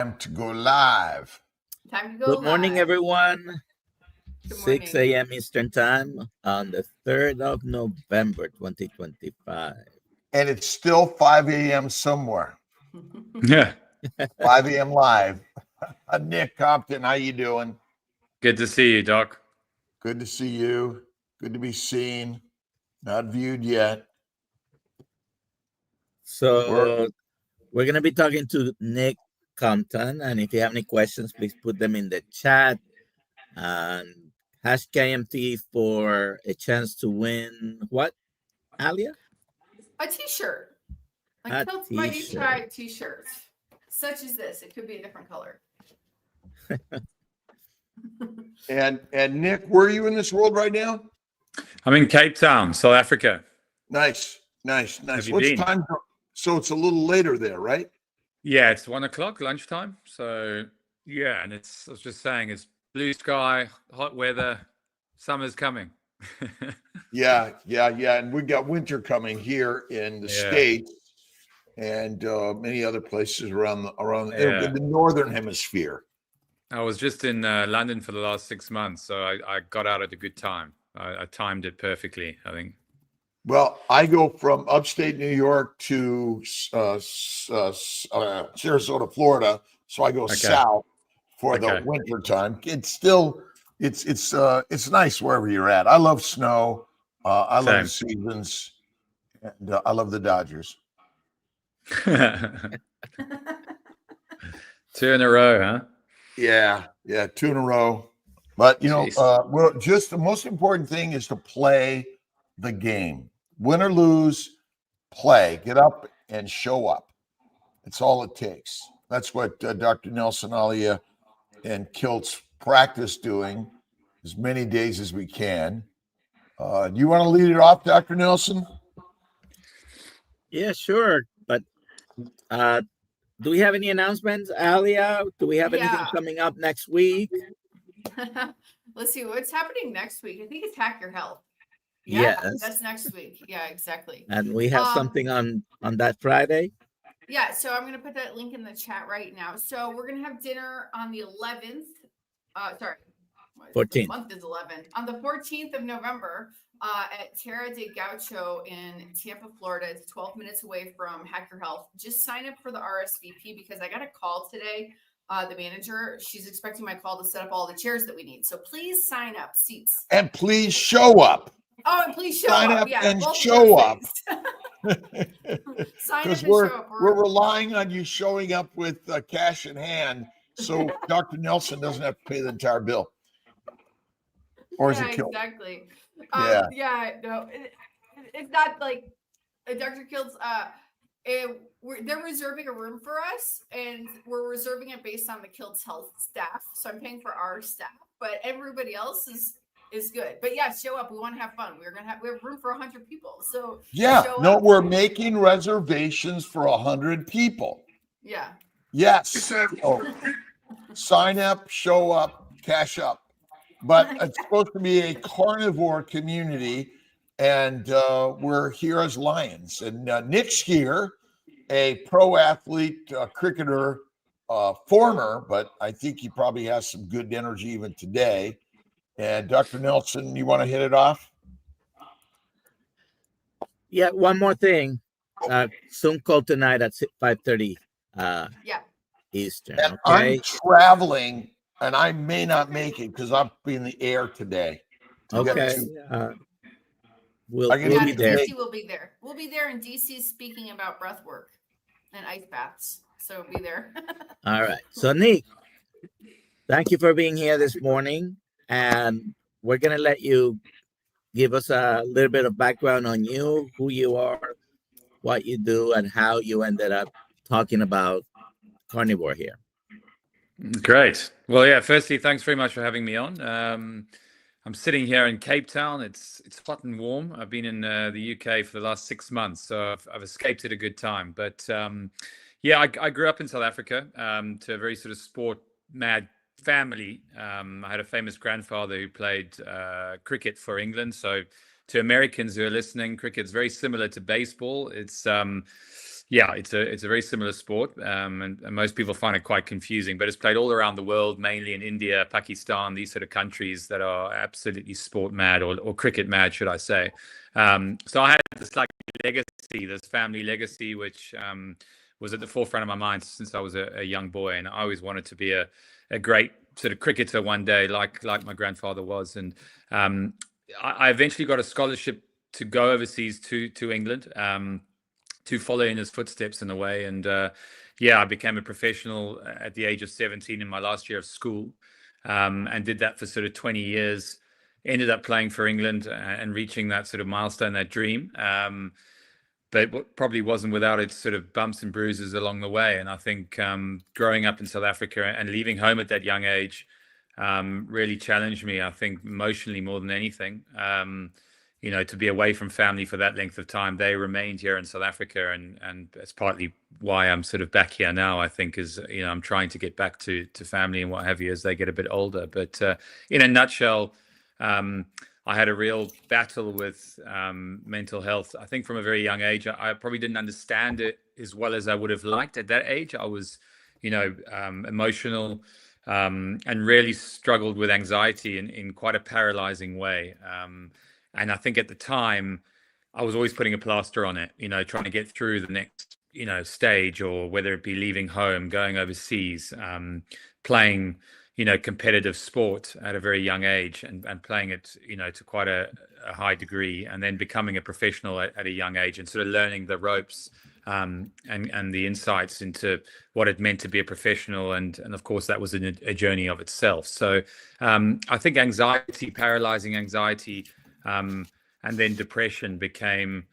Time to go live. Time to go Good morning, live. everyone. Good 6 morning. a.m. Eastern Time on the 3rd of November, 2025. And it's still 5 a.m. somewhere. Yeah. 5 a.m. live. Nick Compton, how you doing? Good to see you, Doc. Good to see you. Good to be seen. Not viewed yet. So we're going to be talking to Nick Compton. And if you have any questions, please put them in the chat. And #KMT for a chance to win what, Alia? A t-shirt. A Like Kilt's Mighty t-shirt. Tribe t-shirts. Such as this. It could be a different color. And Nick, where are you in this world right now? I'm in Cape Town, South Africa. Nice. Have you What's been? time? So it's a little later there, right? Yeah, it's 1 o'clock, lunchtime. So yeah, and I was just saying, it's blue sky, hot weather, summer's coming. Yeah. And we got winter coming here in the States and many other places around the northern hemisphere. I was just in London for the last 6 months, so I got out at a good time. I timed it perfectly, I think. Well, I go from upstate New York to Sarasota, Florida, so I go south for the winter time. It's still it's nice wherever you're at. I love snow. I love the seasons, and I love the Dodgers. 2 in a row, huh? Yeah, 2 in a row. But well, just the most important thing is to play the game. Win or lose, play. Get up and show up. It's all it takes. That's what Dr. Nelson Alia and Kilt's practice doing as many days as we can. Do you want to lead it off, Dr. Nelson? Yeah, sure. But do we have any announcements, Alia? Do we have anything coming up next week? Let's see what's happening next week. I think it's Hack Your Health. Yes. That's next week. Yeah, exactly. And we have something on that Friday. Yeah, so I'm going to put that link in the chat right now. So we're going to have dinner on the 11th. 14th. The month is 11. On the 14th of November at Terra de Gaucho in Tampa, Florida. It's 12 minutes away from Hack Your Health. Just sign up for the RSVP because I got a call today. The manager, she's expecting my call to set up all the chairs that we need. So please sign up, seats. And please show up. Oh, and please show sign up. up Yeah, and show up. Sign up and we're, show up. We're relying on you showing up with cash in hand so Dr. Nelson doesn't have to pay the entire bill. Or is it killed? Exactly. No, it's not like Dr. Kilt's. They're reserving a room for us, and we're reserving it based on the Kilt's Health staff. So I'm paying for our staff, but everybody else is good. But yeah, show up. We want to have fun. We have room for 100 people. So we're making reservations for 100 people. Yeah. Yes. Sign up, show up, cash up. But it's supposed to be a carnivore community, and we're here as lions. And Nick's here, a pro athlete, cricketer, former, but I think he probably has some good energy even today. And Dr. Nelson, you want to hit it off? Yeah, one more thing. Zoom call tonight at 5:30 Eastern. And okay? I'm traveling, and I may not make it because I'll be in the air today. Okay. We'll be there. DC will be there. We'll be there in DC speaking about breath work and ice baths. So be there. All right. So Nick, thank you for being here this morning. And we're going to let you give us a little bit of background on you, who you are, what you do, and how you ended up talking about carnivore here. Great. Well, yeah, firstly, thanks very much for having me on. I'm sitting here in Cape Town. It's hot and warm. I've been in the UK for the last 6 months, so I've escaped at a good time. But I grew up in South Africa to a very sort of sport-mad family. I had a famous grandfather who played cricket for England. So to Americans who are listening, cricket's very similar to baseball. It's Yeah, it's a very similar sport, and most people find it quite confusing. But it's played all around the world, mainly in India, Pakistan, these sort of countries that are absolutely sport mad, or cricket mad, should I say? So I had this like legacy, this family legacy, which was at the forefront of my mind since I was a young boy, and I always wanted to be a great sort of cricketer one day, like my grandfather was. And I eventually got a scholarship to go overseas to England. To follow in his footsteps in a way. And yeah, I became a professional at the age of 17 in my last year of school, and did that for sort of 20 years. Ended up playing for England and reaching that sort of milestone, that dream. But what probably wasn't without its sort of bumps and bruises along the way. And I think growing up in South Africa and leaving home at that young age really challenged me, I think, emotionally more than anything. To be away from family for that length of time. They remained here in South Africa, and that's partly why I'm sort of back here now, I think, is, I'm trying to get back to family and what have you as they get a bit older. But in a nutshell, I had a real battle with mental health. I think from a very young age, I probably didn't understand it as well as I would have liked at that age. I was, emotional, and really struggled with anxiety in quite a paralyzing way. And I think at the time, I was always putting a plaster on it, trying to get through the next, stage, or whether it be leaving home, going overseas, playing, competitive sport at a very young age, and playing it, to quite a high degree, and then becoming a professional at a young age, and sort of learning the ropes, and the insights into what it meant to be a professional. And of course, that was a journey of itself. So I think anxiety, paralyzing anxiety, and then depression became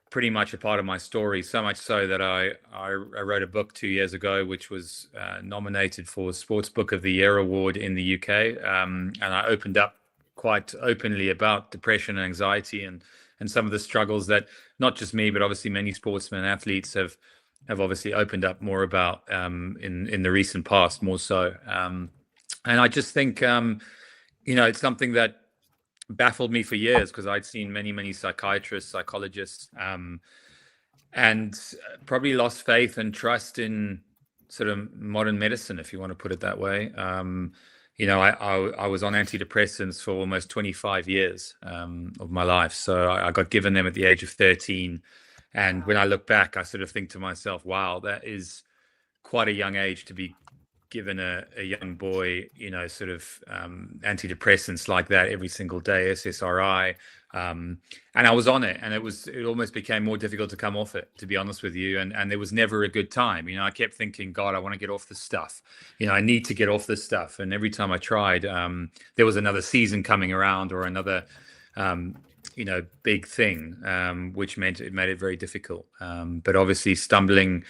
pretty much a part of my story, so much so that I wrote a book 2 years ago, which was nominated for Sports Book of the Year award in the UK. And I opened up quite openly about depression and anxiety, and some of the struggles that not just me, but obviously many sportsmen and athletes have obviously opened up more about in the recent past, more so. And I just think, it's something that baffled me for years, because I'd seen many psychiatrists, psychologists, and probably lost faith and trust in sort of modern medicine, if you want to put it that way. I was on antidepressants for almost 25 years of my life. So I got given them at the age of 13. And when I look back, I sort of think to myself, wow, that is quite a young age to be given a young boy, sort of antidepressants like that every single day, SSRI. And I was on it, and it almost became more difficult to come off it, to be honest with you. And there was never a good time. I kept thinking, God, I want to get off this stuff. I need to get off this stuff. And every time I tried, there was another season coming around, or another, big thing, which meant it made it very difficult. But obviously stumbled,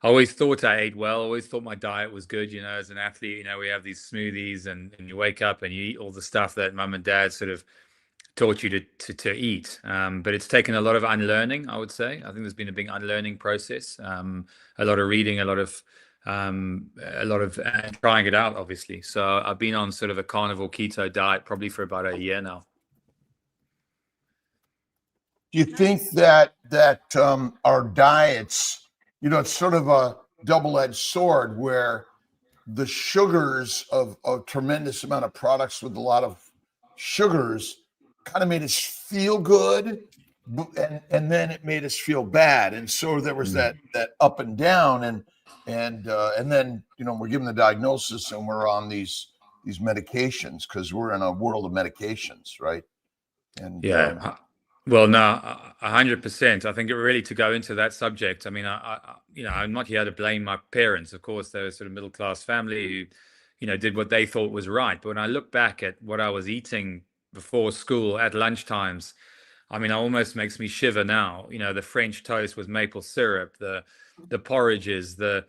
I always thought I ate well. I always thought my diet was good. As an athlete, we have these smoothies, and you wake up and you eat all the stuff that mum and dad sort of taught you to eat. But it's taken a lot of unlearning, I would say. I think there's been a big unlearning process, a lot of reading, a lot of trying it out, obviously. So I've been on sort of a carnivore keto diet probably for about a year now. Do you think that our diets, it's sort of a double-edged sword, where the sugars of a tremendous amount of products with a lot of sugars kind of made us feel good, and then it made us feel bad, and so there was that up and down, and then we're given the diagnosis, and we're on these medications because we're in a world of medications, right? And yeah. Well, no, 100%. I think really to go into that subject, I mean, I'm not here to blame my parents. Of course, they're a sort of middle-class family who, did what they thought was right. But when I look back at what I was eating before school at lunchtimes, I mean, it almost makes me shiver now. The French toast with maple syrup, the porridges, the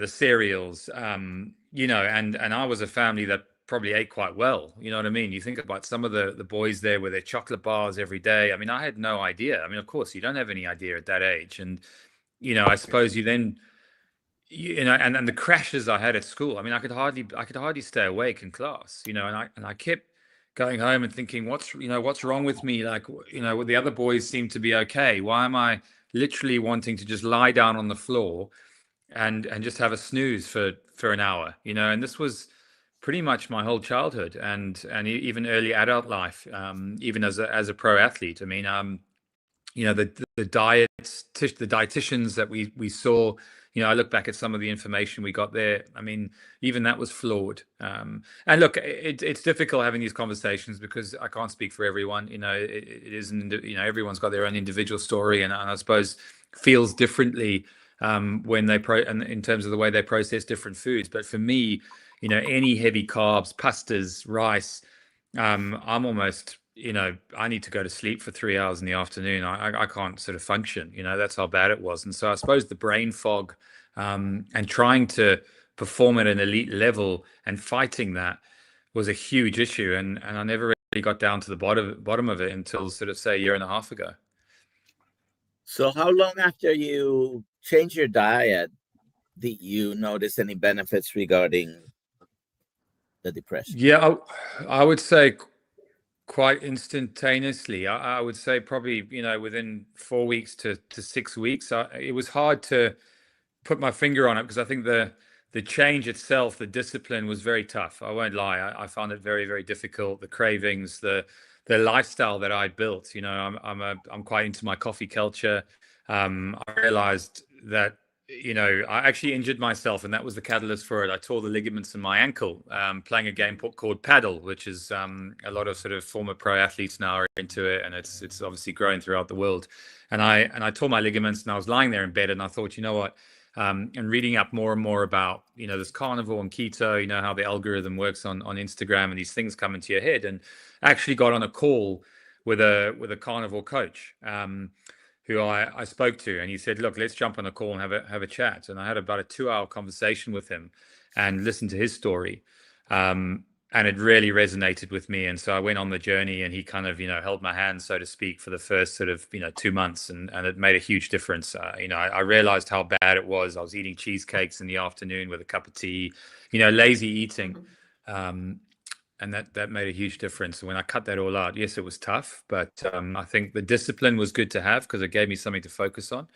cereals, and I was a family that probably ate quite well. You know what I mean? You think about some of the boys there with their chocolate bars every day. I mean, I had no idea. I mean, of course, you don't have any idea at that age. And, I suppose you then, and the crashes I had at school. I mean, I could hardly stay awake in class, and I kept going home and thinking, what's wrong with me? Like, the other boys seem to be okay. Why am I literally wanting to just lie down on the floor and just have a snooze for an hour? And this was pretty much my whole childhood and even early adult life, even as a pro athlete. I mean, the diets, the dietitians that we saw, I look back at some of the information we got there. I mean, even that was flawed. And look, it's difficult having these conversations because I can't speak for everyone. It isn't, everyone's got their own individual story, and I suppose feels differently when and in terms of the way they process different foods. But for me, any heavy carbs, pastas, rice, I'm almost, I need to go to sleep for 3 hours in the afternoon. I can't sort of function, that's how bad it was. And so I suppose the brain fog and trying to perform at an elite level and fighting that was a huge issue. And I never really got down to the bottom of it until sort of, say, a year and a half ago. So how long after you changed your diet did you notice any benefits regarding the depression? Yeah, I would say quite instantaneously. I would say probably, within 4 weeks to 6 weeks. It was hard to put my finger on it because I think the change itself, the discipline was very tough. I won't lie. I found it very, very difficult. The cravings, the lifestyle that I built, I'm quite into my coffee culture. I realized that, I actually injured myself, and that was the catalyst for it. I tore the ligaments in my ankle playing a game called Paddle, which is a lot of sort of former pro athletes now are into it, and it's obviously growing throughout the world. And I tore my ligaments, and I was lying there in bed, and I thought, you know what? And reading up more and more about, this carnivore and keto, how the algorithm works on Instagram, and these things come into your head, and I actually got on a call with a carnivore coach. Who I spoke to, and he said, look, let's jump on a call and have a chat. And I had about a 2-hour conversation with him and listened to his story. And it really resonated with me. And so I went on the journey, and he kind of, held my hand, so to speak, for the first sort of, 2 months. And it made a huge difference. I realized how bad it was. I was eating cheesecakes in the afternoon with a cup of tea, lazy eating. And that made a huge difference. And when I cut that all out, yes, it was tough, but I think the discipline was good to have because it gave me something to focus on.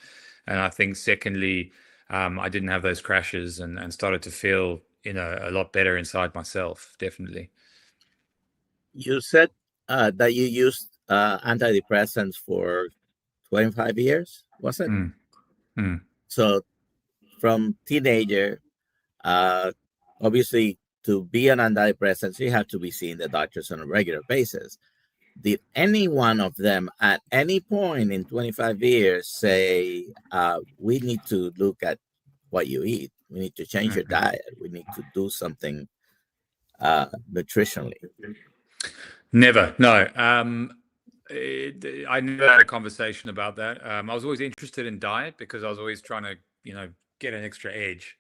And I think secondly, I didn't have those crashes and started to feel, a lot better inside myself, definitely. You said that you used antidepressants for 25 years, was it? So from teenager, obviously, to be on antidepressants, you have to be seeing the doctors on a regular basis. Did any one of them at any point in 25 years say, we need to look at what you eat? We need to change your diet. We need to do something nutritionally? Never, no. I never had a conversation about that. I was always interested in diet because I was always trying to, get an extra edge.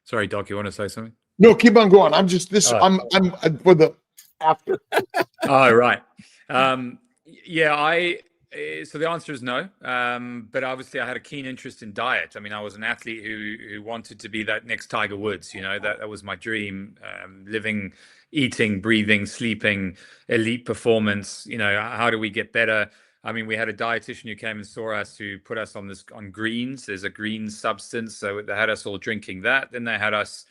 Sorry, Doc, you want to say something? No, keep on going. I'm just this. I'm for the after. Oh, right. Yeah, so the answer is no. But obviously I had a keen interest in diet. I mean, I was an athlete who wanted to be that next Tiger Woods, that was my dream. Living, eating, breathing, sleeping, elite performance, how do we get better? I mean, we had a dietitian who came and saw us, who put us on greens. There's a green substance. So they had us all drinking that. Then they had us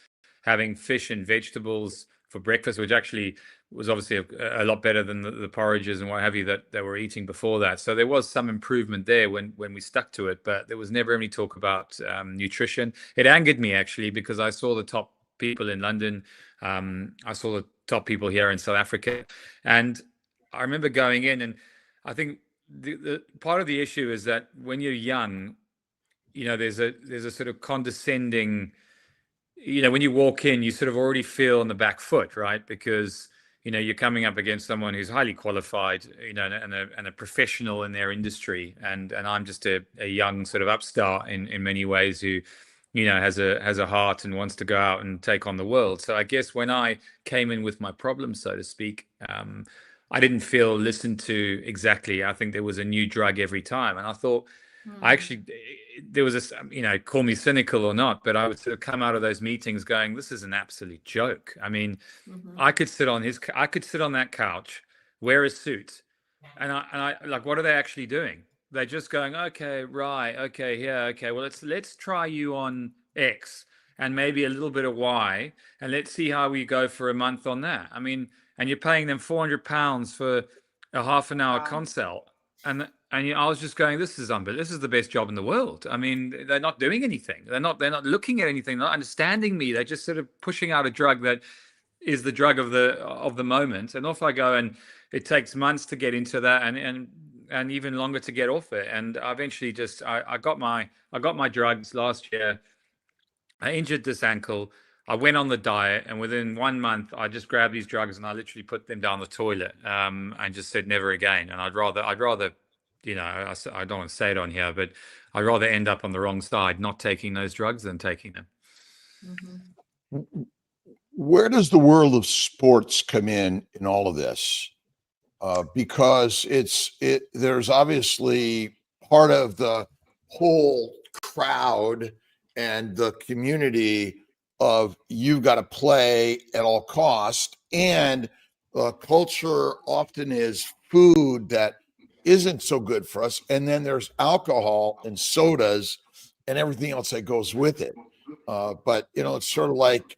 having fish and vegetables for breakfast, which actually was obviously a lot better than the porridges and what have you that they were eating before that. So there was some improvement there when we stuck to it, but there was never any talk about nutrition. It angered me actually, because I saw the top people in London. I saw the top people here in South Africa. And I remember going in, and I think the part of the issue is that when you're young, there's a sort of condescending, when you walk in, you sort of already feel on the back foot, right? Because, you're coming up against someone who's highly qualified, and a professional in their industry. And I'm just a young sort of upstart in many ways who, has a heart and wants to go out and take on the world. So I guess when I came in with my problems, so to speak, I didn't feel listened to exactly. I think there was a new drug every time. And I thought, I actually, there was this, call me cynical or not, but I would sort of come out of those meetings going, this is an absolute joke. I mean, I could sit on that couch, wear a suit, and I like, what are they actually doing? They're just going, okay, right, okay, yeah, okay. Well, let's try you on X and maybe a little bit of Y, and let's see how we go for a month on that. I mean, and you're paying them £400 for a half an hour consult, and I was just going, this is unbelievable. This is the best job in the world. I mean, they're not doing anything. They're not looking at anything. They're not understanding me. They're just sort of pushing out a drug that is the drug of the moment. And off I go, and it takes months to get into that, and even longer to get off it. And I eventually just I got my drugs last year. I injured this ankle. I went on the diet, and within 1 month, I just grabbed these drugs and I literally put them down the toilet, and just said never again. And I'd rather, I don't want to say it on here, but I'd rather end up on the wrong side, not taking those drugs than taking them. Where does the world of sports come in all of this? Because there's obviously part of the whole crowd and the community of you've got to play at all cost, and culture often is food that isn't so good for us, and then there's alcohol and sodas and everything else that goes with it. But it's sort of like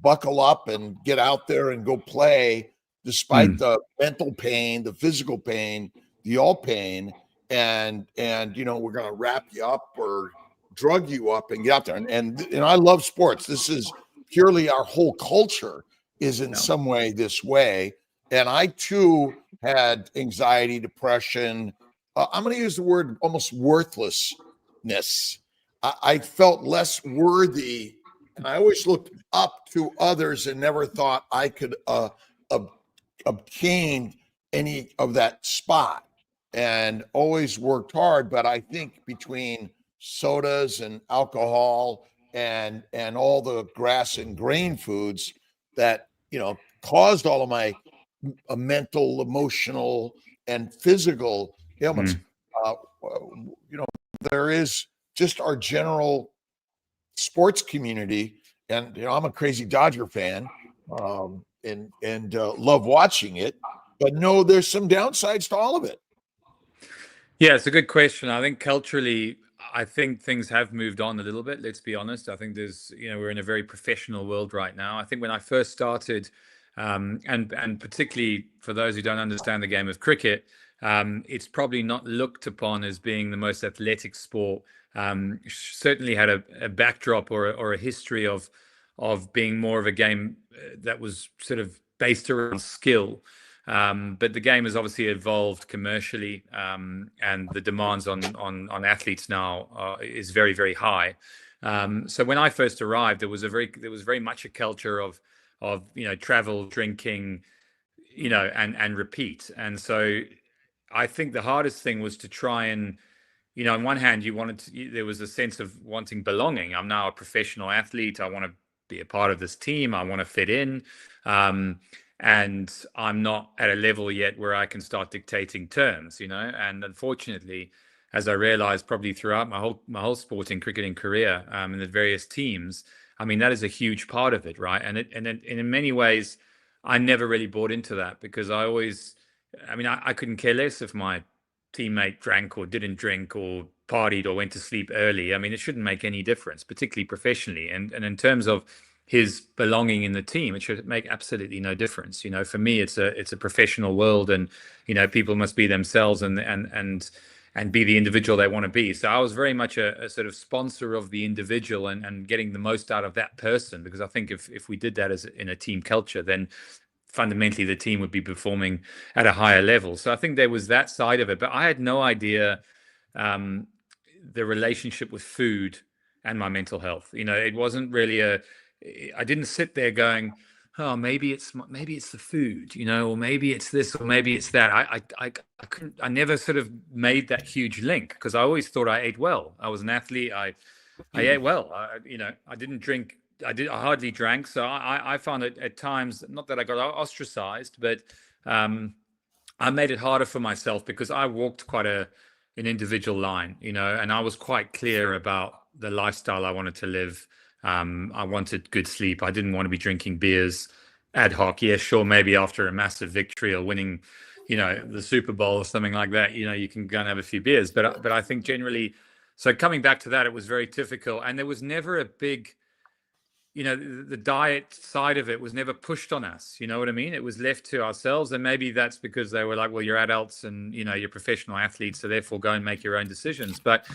buckle up and get out there and go play, despite the mental pain, the physical pain, the all pain, and we're going to wrap you up or drug you up and get out there. And I love sports. This is purely our whole culture is in some way this way. And I too had anxiety, depression. I'm going to use the word almost worthlessness. I felt less worthy, and I always looked up to others and never thought I could obtain any of that spot, and always worked hard. But I think between sodas and alcohol and all the grass and grain foods that caused all of my mental, emotional, and physical ailments, there is just our general sports community. And I'm a crazy Dodger fan, and love watching it, but no, there's some downsides to all of it. Yeah, it's a good question. I think culturally, I think things have moved on a little bit. Let's be honest. I think we're in a very professional world right now. I think when I first started, and particularly for those who don't understand the game of cricket, it's probably not looked upon as being the most athletic sport. Certainly had a backdrop or a history of being more of a game that was sort of based around skill. But the game has obviously evolved commercially, and the demands on athletes now is very, very high. So when I first arrived, there was very much a culture of travel, drinking, and repeat. And so I think the hardest thing was to try and, on one hand, there was a sense of wanting belonging. I'm now a professional athlete. I want to be a part of this team. I want to fit in. And I'm not at a level yet where I can start dictating terms, and unfortunately, as I realized probably throughout my whole sporting cricketing career, in the various teams, I mean, that is a huge part of it. Right. And in many ways, I never really bought into that, because I couldn't care less if my teammate drank or didn't drink or partied or went to sleep early. I mean, it shouldn't make any difference, particularly professionally. And in terms of his belonging in the team, it should make absolutely no difference. For me, it's a professional world, and people must be themselves and be the individual they want to be. So I was very much a sort of sponsor of the individual and getting the most out of that person, because I think if we did that in a team culture, then fundamentally the team would be performing at a higher level. So I think there was that side of it, but I had no idea the relationship with food and my mental health. It wasn't really I didn't sit there going, oh, maybe it's the food, or maybe it's this, or maybe it's that. I never sort of made that huge link, because I always thought I ate well. I was an athlete. I ate well. I didn't drink. I hardly drank. So I found it at times, not that I got ostracized, but I made it harder for myself, because I walked quite a an individual line, you know, and I was quite clear about the lifestyle I wanted to live. I wanted good sleep. I didn't want to be drinking beers ad hoc. Yeah, sure, maybe after a massive victory or winning, you know, the Super Bowl or something like that, you know, you can go and have a few beers. But I think generally, so coming back to that, it was very difficult, and there was never a big, you know, the diet side of it was never pushed on us. You know what I mean? It was left to ourselves. And maybe that's because they were like, well, you're adults and, you know, you're professional athletes, so therefore go and make your own decisions. But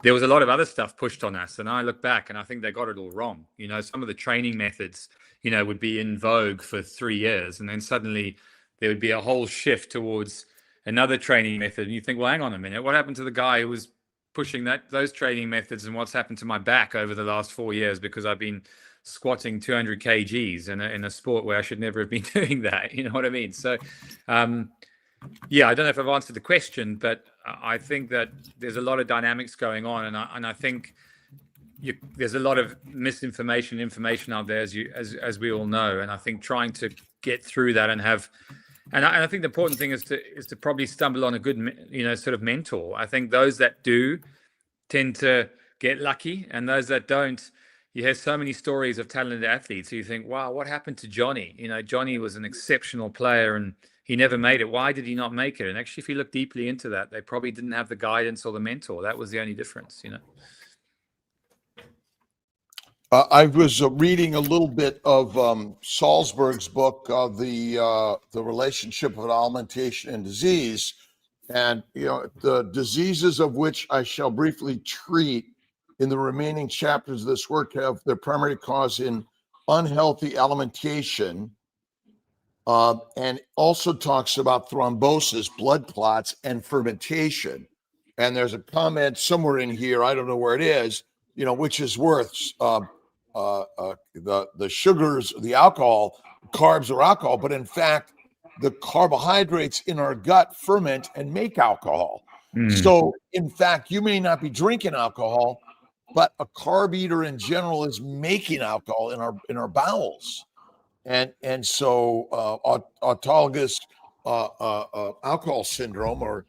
there was a lot of other stuff pushed on us. And I look back and I think they got it all wrong. You know, some of the training methods, you know, would be in vogue for 3 years. And then suddenly there would be a whole shift towards another training method. And you think, well, hang on a minute, what happened to the guy who was pushing those training methods, and what's happened to my back over the last 4 years because I've been squatting 200 kgs in a sport where I should never have been doing that. You know what I mean? So, yeah, I don't know if I've answered the question, but I think that there's a lot of dynamics going on, and I think there's a lot of misinformation, information out there, as we all know, and I think trying to get through that and have, and I think the important thing is to probably stumble on a good, you know, sort of mentor. I think those that do tend to get lucky, and those that don't, you hear so many stories of talented athletes who you think, wow, what happened to Johnny? You know, Johnny was an exceptional player and he never made it. Why did he not make it? And actually, if you look deeply into that, they probably didn't have the guidance or the mentor. That was the only difference, you know. I was reading a little bit of Salzberg's book, the relationship of alimentation and disease, and you know the diseases of which I shall briefly treat in the remaining chapters of this work have their primary cause in unhealthy alimentation, and also talks about thrombosis, blood clots, and fermentation. And there's a comment somewhere in here, I don't know where it is, you know, which is worse, the sugars, the alcohol, carbs or alcohol, but in fact, the carbohydrates in our gut ferment and make alcohol. So in fact, you may not be drinking alcohol, but a carb eater in general is making alcohol in our bowels, and so autologous alcohol syndrome or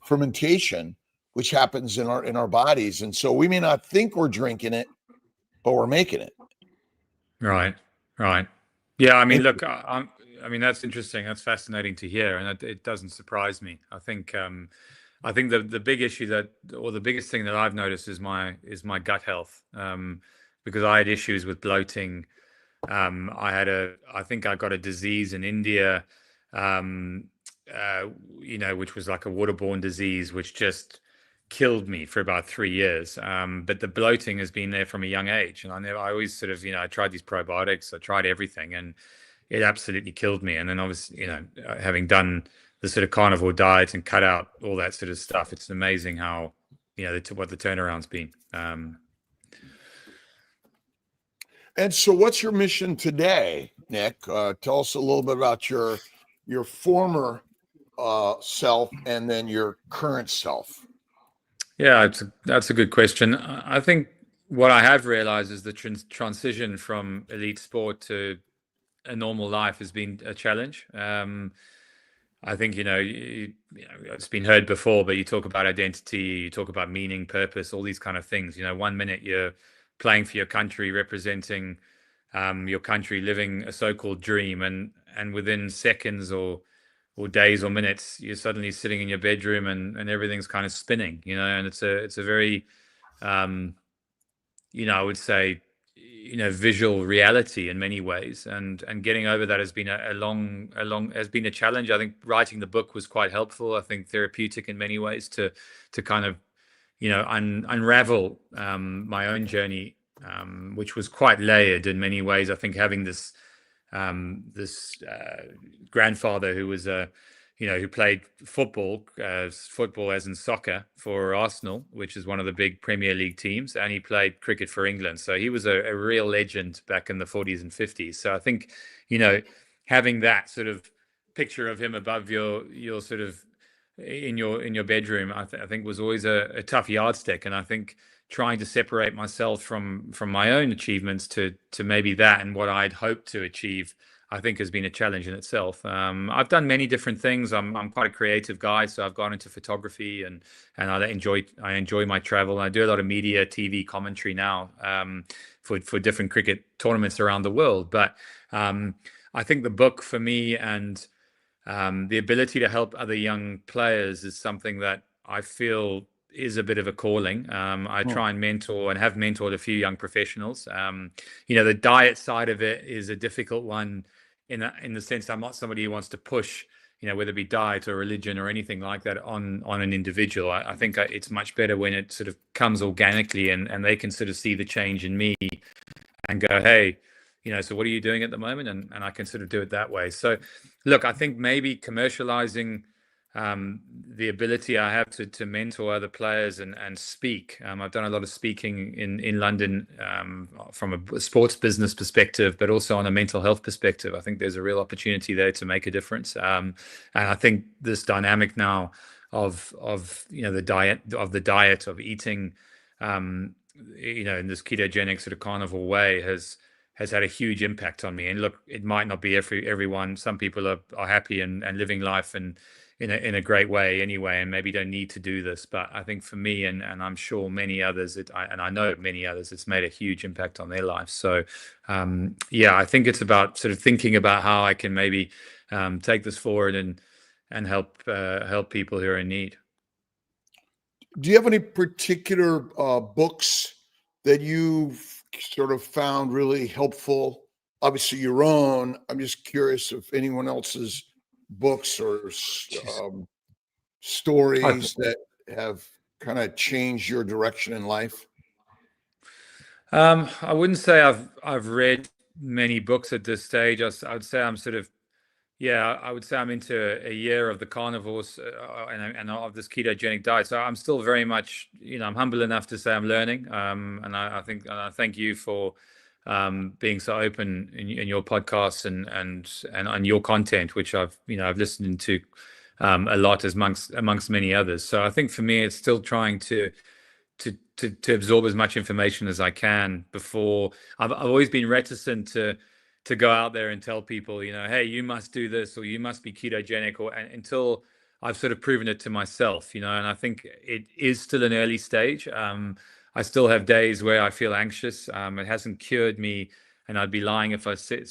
fermentation, which happens in our bodies, and so we may not think we're drinking it, but we're making it. Right. Yeah, I mean, look, I mean that's interesting. That's fascinating to hear, and it doesn't surprise me. I think the big issue or the biggest thing that I've noticed is my gut health, because I had issues with bloating. I think I got a disease in India, you know, which was like a waterborne disease, which just killed me for about 3 years. But the bloating has been there from a young age, and I always sort of, you know, I tried these probiotics, I tried everything, and it absolutely killed me. And then obviously, you know, having done the sort of carnivore diet and cut out all that sort of stuff, it's amazing how, you know, what the turnaround's been. And so what's your mission today, Nick? Tell us a little bit about your former self and then your current self. Yeah, that's a good question. I think what I have realized is the transition from elite sport to a normal life has been a challenge. I think, you know, it's been heard before, but you talk about identity, you talk about meaning, purpose, all these kind of things. You know, 1 minute you're playing for your country, representing your country, living a so-called dream, and within seconds or days or minutes, you're suddenly sitting in your bedroom and everything's kind of spinning, you know. And it's a very, you know, I would say, you know, visual reality in many ways, and getting over that has been has been a challenge. I think writing the book was quite helpful. I think therapeutic in many ways to kind of, you know, unravel my own journey, which was quite layered in many ways. I think having this grandfather who was you know, who played football as in soccer for Arsenal, which is one of the big Premier League teams, and he played cricket for England. So he was a real legend back in the 40s and 50s. So I think, you know, having that sort of picture of him above your sort of in your bedroom, I think was always a tough yardstick. And I think trying to separate myself from my own achievements to maybe that and what I'd hoped to achieve, I think has been a challenge in itself. I've done many different things. I'm quite a creative guy, so I've gone into photography and I enjoy my travel. I do a lot of media, TV commentary now for different cricket tournaments around the world. But I think the book for me and the ability to help other young players is something that I feel is a bit of a calling. I try and mentor and have mentored a few young professionals. The diet side of it is a difficult one in the sense I'm not somebody who wants to push, whether it be diet or religion or anything like that on an individual. I think it's much better when it sort of comes organically and they can sort of see the change in me and go, hey, so what are you doing at the moment? And I can sort of do it that way. So look, I think maybe commercializing the ability I have to mentor other players and speak. I've done a lot of speaking in London from a sports business perspective, but also on a mental health perspective. I think there's a real opportunity there to make a difference. And I think this dynamic now of the diet of eating, in this ketogenic sort of carnivore way has had a huge impact on me. And look, it might not be everyone. Some people are happy and living life and in a great way anyway, and maybe don't need to do this. But I think for me, and I'm sure many others, I know many others, it's made a huge impact on their lives. So I think it's about sort of thinking about how I can maybe take this forward and help people who are in need. Do you have any particular books that you've sort of found really helpful? Obviously your own. I'm just curious if anyone else's books or stories that have kind of changed your direction in life. I wouldn't say I've read many books at this stage. I would say I'm sort of, I would say I'm into a year of the carnivores and of this ketogenic diet. So I'm still very much, I'm humble enough to say I'm learning. And I thank you for being so open in your podcasts and on your content, which I've listened to a lot amongst many others. So I think for me, it's still trying to absorb as much information as I can before. I've always been reticent to go out there and tell people, hey, you must do this or you must be ketogenic until I've sort of proven it to myself, and I think it is still an early stage. I still have days where I feel anxious. It hasn't cured me, and I'd be lying if I said,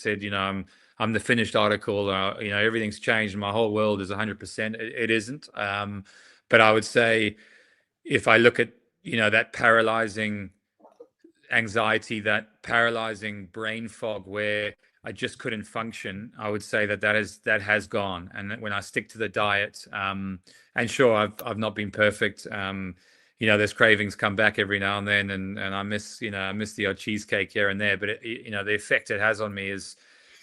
I'm the finished article, everything's changed. My whole world is 100%. It isn't. But I would say if I look at, that paralyzing anxiety, that paralyzing brain fog where I just couldn't function, I would say that has gone. And when I stick to the diet, and sure, I've not been perfect. There's cravings come back every now and then, and I miss the odd cheesecake here and there. But the effect it has on me is,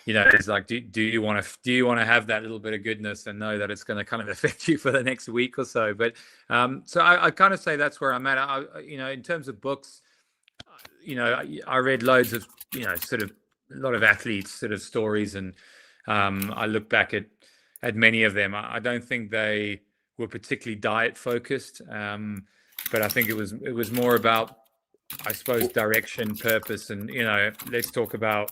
it's like, do you want to have that little bit of goodness and know that it's going to kind of affect you for the next week or so? But so I kind of say that's where I'm at. In terms of books, I read loads of sort of a lot of athletes sort of stories, and I look back at many of them. I don't think they were particularly diet focused, but I think it was more about, I suppose, direction, purpose, and let's talk about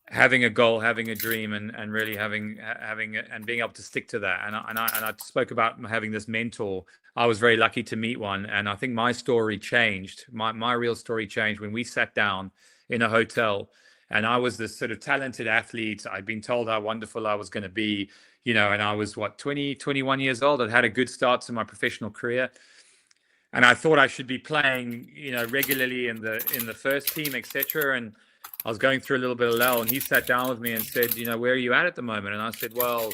having a goal, having a dream, and really having and being able to stick to that. And I spoke about having this mentor. I was very lucky to meet one, and I think my story changed. My real story changed when we sat down in a hotel, and I was this sort of talented athlete. I'd been told how wonderful I was going to be, and I was 20, 21 years old. I'd had a good start to my professional career, and I thought I should be playing, regularly in the first team, etc. And I was going through a little bit of lull, and he sat down with me and said, where are you at the moment? And I said, well,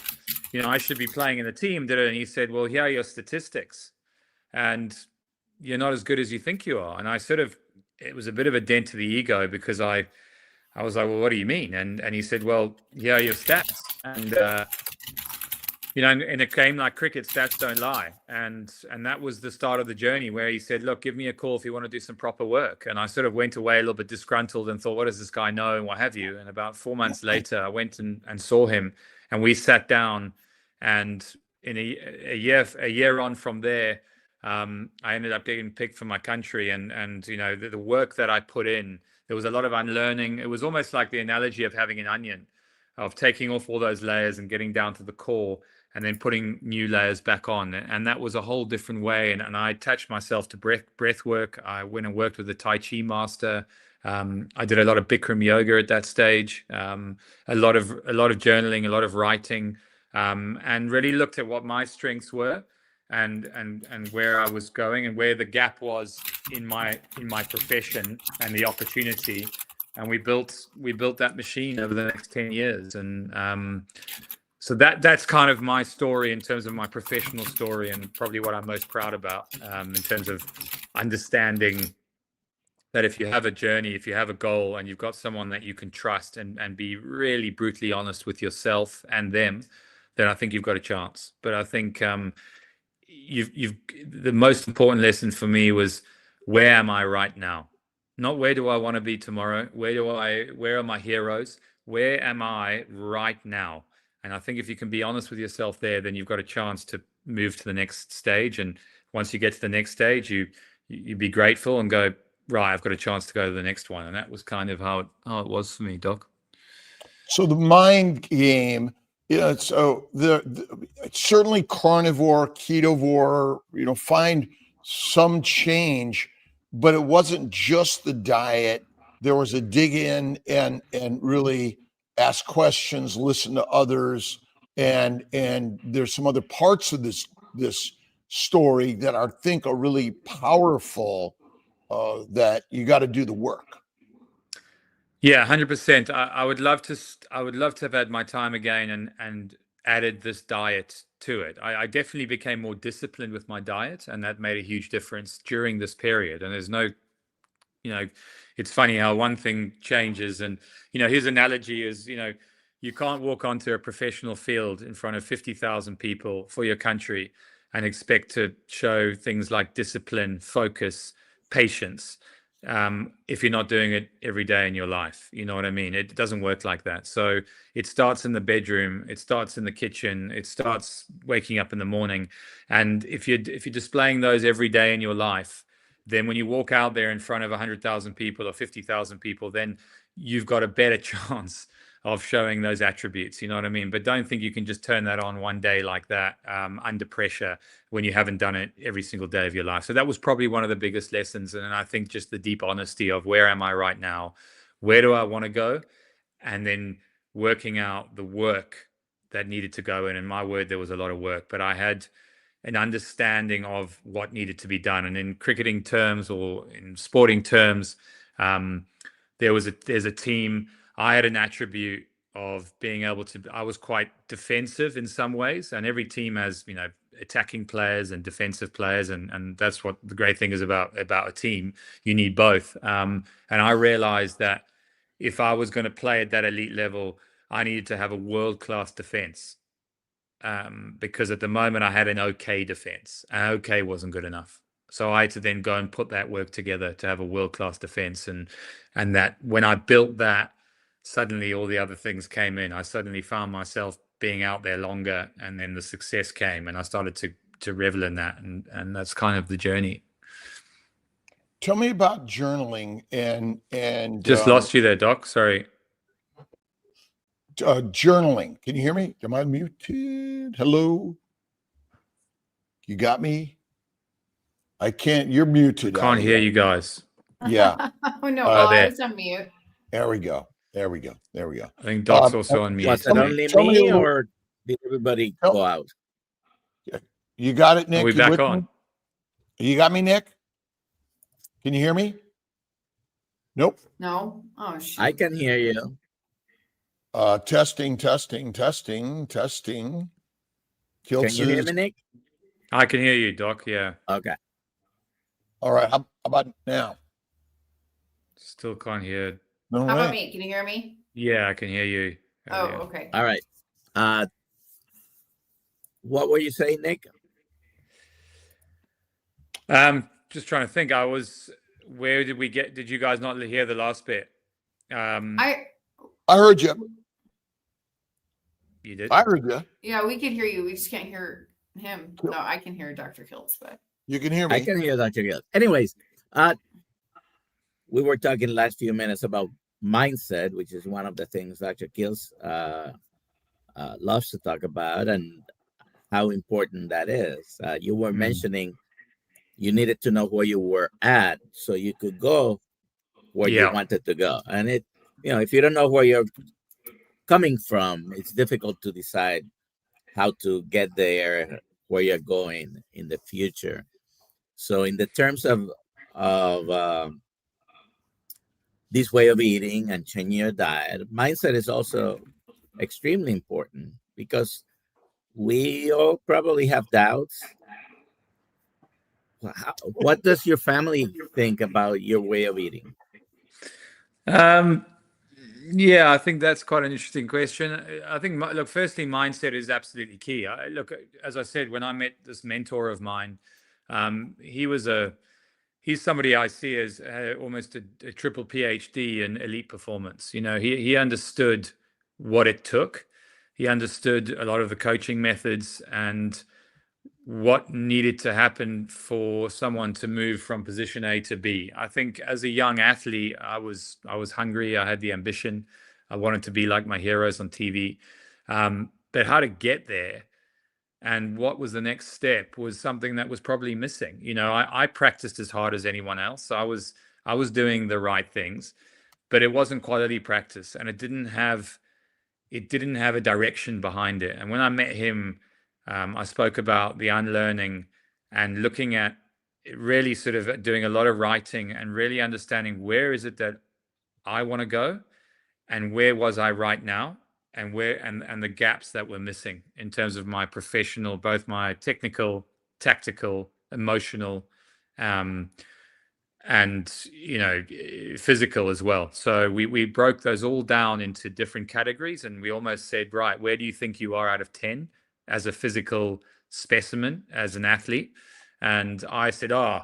I should be playing in the team. And he said, well, here are your statistics, and you're not as good as you think you are. And I it was a bit of a dent to the ego, because I was like, well, what do you mean? And he said, well, here are your stats. And, in a game like cricket, stats don't lie. And that was the start of the journey, where he said, look, give me a call if you want to do some proper work. And I sort of went away a little bit disgruntled and thought, what does this guy know and what have you? And about 4 months later, I went and saw him, and we sat down, and in a year on from there, I ended up getting picked for my country. And the work that I put in, there was a lot of unlearning. It was almost like the analogy of having an onion. of taking off all those layers and getting down to the core and then putting new layers back on. And that was a whole different way. And I attached myself to breath work. I went and worked with the Tai Chi master. I did a lot of Bikram yoga at that stage, a lot of journaling, a lot of writing, and really looked at what my strengths were and where I was going and where the gap was in my profession and the opportunity. And we built that machine over the next 10 years. And so that's kind of my story in terms of my professional story, and probably what I'm most proud about, in terms of understanding that if you have a journey, if you have a goal, and you've got someone that you can trust and be really brutally honest with yourself and them, then I think you've got a chance. But I think the most important lesson for me was, where am I right now? Not where do I want to be tomorrow? Where are my heroes? Where am I right now? And I think if you can be honest with yourself there, then you've got a chance to move to the next stage. And once you get to the next stage, you be grateful and go, right, I've got a chance to go to the next one. And that was kind of how it was for me, Doc. So the mind game, so certainly carnivore, ketovore, find some change, but it wasn't just the diet. There was a dig in and really ask questions, listen to others, and there's some other parts of this story that I think are really powerful, that you got to do the work. Yeah, 100%. I would love to have had my time again and added this diet to it. I definitely became more disciplined with my diet, and that made a huge difference during this period. And there's no, it's funny how one thing changes. And, his analogy is, you can't walk onto a professional field in front of 50,000 people for your country and expect to show things like discipline, focus, patience, if you're not doing it every day in your life. You know what I mean? It doesn't work like that. So it starts in the bedroom, it starts in the kitchen, it starts waking up in the morning. And if you're displaying those every day in your life, then when you walk out there in front of 100,000 people or 50,000 people, then you've got a better chance of showing those attributes. You know what I mean? But don't think you can just turn that on one day like that, under pressure, when you haven't done it every single day of your life. So that was probably one of the biggest lessons. And I think just the deep honesty of, where am I right now? Where do I want to go? And then working out the work that needed to go in. In my word, there was a lot of work, but I had an understanding of what needed to be done. And in cricketing terms, or in sporting terms, there's a team. I had an attribute of being able to, I was quite defensive in some ways, and every team has, attacking players and defensive players. And that's what the great thing is about a team. You need both. And I realized that if I was going to play at that elite level, I needed to have a world-class defense. Because at the moment I had an okay defense, and okay wasn't good enough. So I had to then go and put that work together to have a world-class defense. And that when I built that, suddenly all the other things came in. I suddenly found myself being out there longer, and then the success came, and I started to revel in that. And that's kind of the journey. Tell me about journaling and Just lost you there, Doc. Sorry. Journaling. Can you hear me? Am I muted? Hello? You got me? I can't. You're muted. Can't hear you guys. Yeah. Oh no, there. I was on mute. There we go. I think Doc's also on mute. Was it only me, or did everybody go out? You got it, Nick? Are we back on? You got me, Nick? Can you hear me? Nope. No. Oh shoot. I can hear you. Testing. Can you hear me, Nick? I can hear you, Doc. Yeah. Okay. All right. How about now? Still can't hear. All How about right. me? Can you hear me? Yeah, I can hear you. Oh, Yeah. okay. All right. What were you saying, Nick? Just trying to think. Where did we get? Did you guys not hear the last bit? I heard you. You did. I heard you. Yeah, we can hear you. We just can't hear him. No, I can hear Dr. Kiltz, but You can hear me. I can hear Dr. Gill. Anyways, we were talking last few minutes about mindset, which is one of the things Dr. Kills loves to talk about, and how important that is. You were mentioning you needed to know where you were at so you could go where you Yeah. wanted to go. And if you don't know where you're coming from, it's difficult to decide how to get there, where you're going in the future. So in the terms of this way of eating and changing your diet, mindset is also extremely important, because we all probably have doubts. What does your family think about your way of eating? Yeah, I think that's quite an interesting question. I think, look, firstly, mindset is absolutely key. Look, as I said, when I met this mentor of mine, he's somebody I see as almost a triple PhD in elite performance. He understood what it took. He understood a lot of the coaching methods and what needed to happen for someone to move from position A to B. I think as a young athlete, I was hungry. I had the ambition. I wanted to be like my heroes on TV. But how to get there and what was the next step was something that was probably missing. I practiced as hard as anyone else. I was doing the right things, but it wasn't quality practice, and it didn't have a direction behind it. And when I met him, I spoke about the unlearning and looking at really sort of doing a lot of writing and really understanding where is it that I want to go and where was I right now, and where and the gaps that were missing in terms of my professional, both my technical, tactical, emotional, and physical as well. So we broke those all down into different categories, and we almost said, right, where do you think you are out of 10 as a physical specimen, as an athlete? And I said, I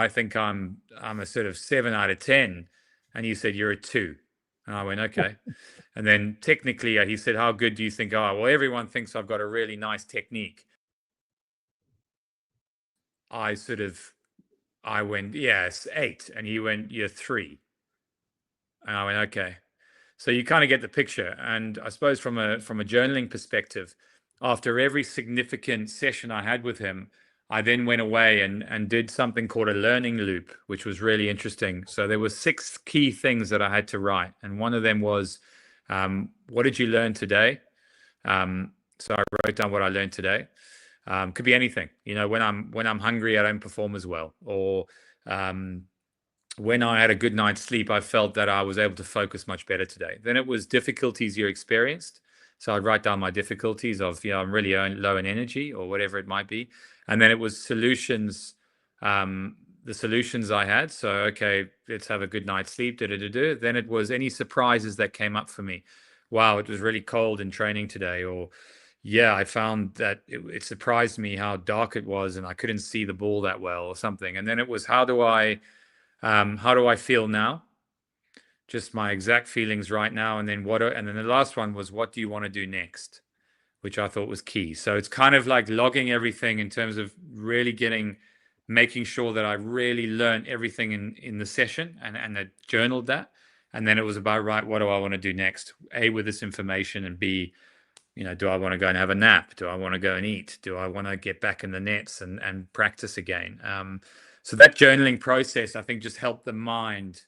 think I'm a sort of 7 out of 10. And you said, you're a 2. And I went, okay. And then technically, he said, how good do you think? Oh, well, everyone thinks I've got a really nice technique. I went, yes, 8. And he went, you're 3. And I went, okay. So you kind of get the picture. And I suppose from a journaling perspective, after every significant session I had with him, I then went away and did something called a learning loop, which was really interesting. So there were 6 key things that I had to write. And one of them was, what did you learn today? So I wrote down what I learned today. Could be anything. When I'm hungry, I don't perform as well. Or when I had a good night's sleep, I felt that I was able to focus much better today. Then it was difficulties you experienced. So I'd write down my difficulties of, I'm really low in energy or whatever it might be. And then it was solutions, the solutions I had. So, okay, let's have a good night's sleep. Then it was any surprises that came up for me. Wow, it was really cold in training today. Or, yeah, I found that it surprised me how dark it was and I couldn't see the ball that well or something. And then it was, how do I feel now? Just my exact feelings right now. And then the last one was, what do you want to do next? Which I thought was key. So it's kind of like logging everything in terms of really making sure that I really learned everything in the session and I journaled that. And then it was about, right, what do I want to do next? A, with this information, and B, do I want to go and have a nap? Do I want to go and eat? Do I want to get back in the nets and practice again? So that journaling process, I think, just helped the mind,